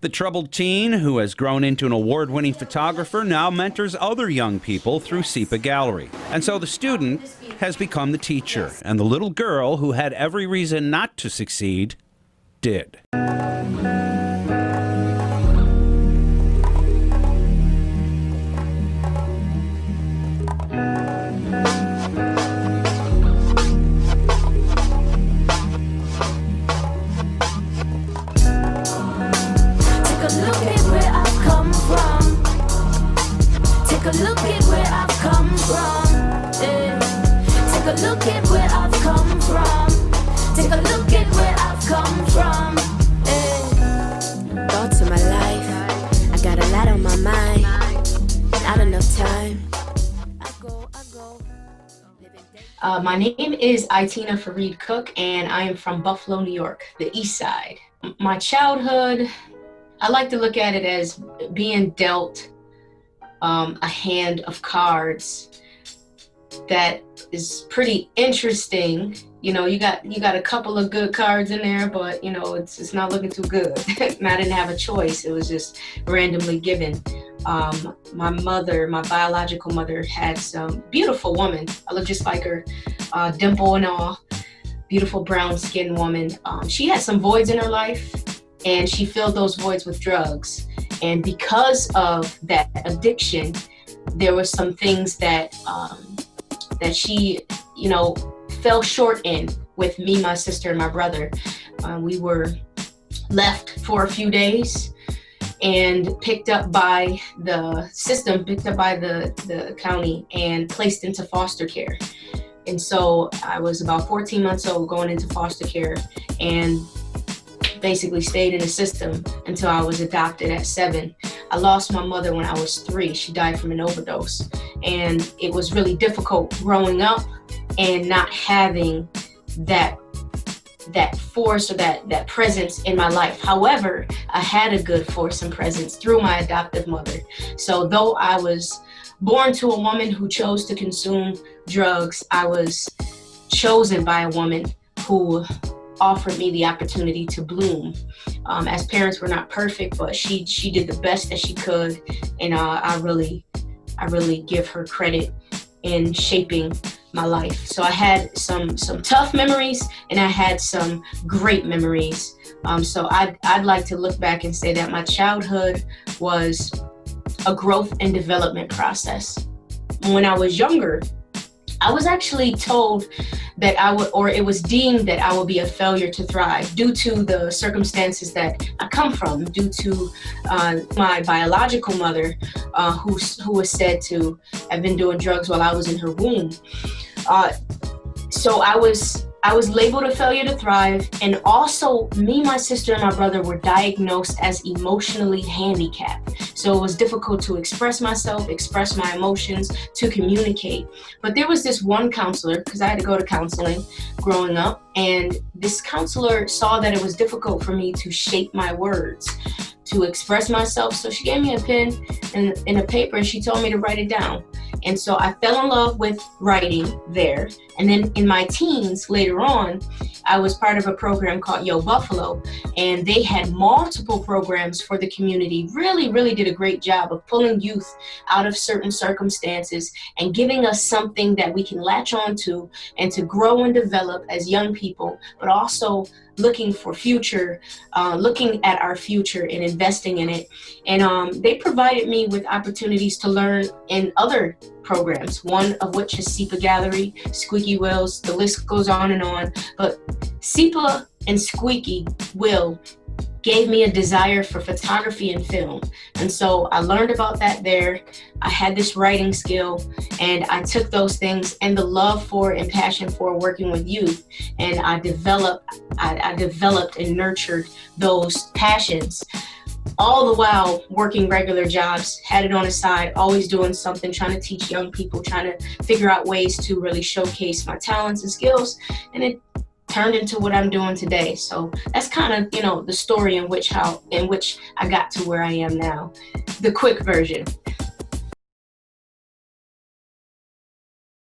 The troubled teen, who has grown into an award-winning photographer, now mentors other young people through SIPA Gallery. And so the student has become the teacher, and the little girl who had every reason not to succeed did. Look at where I've come from. Take a look at where I've come from. Take a look at where I've come from. Thoughts of my life. I got a lot on my mind. Not enough time. I go. My name is Aitina Fareed-Cooke, and I am from Buffalo, New York, the East Side. My childhood, I like to look at it as being dealt a hand of cards that is pretty interesting. You know, you got a couple of good cards in there, but you know, it's not looking too good. And I didn't have a choice. It was just randomly given. My mother, my biological mother, had some beautiful woman. I look just like her, dimple and all, beautiful brown skinned woman. She had some voids in her life, and she filled those voids with drugs. And because of that addiction, there were some things that that she, you know, fell short in with me, my sister, and my brother. We were left for a few days and picked up by the system, picked up by the county, and placed into foster care. And so I was about 14 months old going into foster care, and basically stayed in the system until I was adopted at 7. I lost my mother when I was 3. She died from an overdose. And it was really difficult growing up and not having that force or that presence in my life. However, I had a good force and presence through my adoptive mother. So though I was born to a woman who chose to consume drugs, I was chosen by a woman who offered me the opportunity to bloom. As parents, we're not perfect, but she did the best that she could, and I really give her credit in shaping my life. So I had some tough memories, and I had some great memories. So I'd like to look back and say that my childhood was a growth and development process. When I was younger, I was actually told that I would, or it was deemed that I would be a failure to thrive due to the circumstances that I come from, due to my biological mother, who was said to have been doing drugs while I was in her womb. So I was labeled a failure to thrive, and also me, my sister, and my brother were diagnosed as emotionally handicapped. So it was difficult to express myself, express my emotions, to communicate. But there was this one counselor, because I had to go to counseling growing up, and this counselor saw that it was difficult for me to shape my words, to express myself. So she gave me a pen and a paper, and she told me to write it down. And so I fell in love with writing there. And then in my teens, later on, I was part of a program called Yo Buffalo, and they had multiple programs for the community. Really did a great job of pulling youth out of certain circumstances and giving us something that we can latch on to and to grow and develop as young people, but also looking for future, looking at our future and investing in it. And they provided me with opportunities to learn in other programs, one of which is SIPA Gallery, Squeaky Wheels, the list goes on and on. But SIPA and Squeaky Wheel gave me a desire for photography and film. And so I learned about that there. I had this writing skill, and I took those things and the love for and passion for working with youth, and I developed and nurtured those passions, all the while working regular jobs, had it on the side, always doing something, trying to teach young people, trying to figure out ways to really showcase my talents and skills. And it turned into what I'm doing today. So that's kind of, you know, the story in which I got to where I am now. The quick version.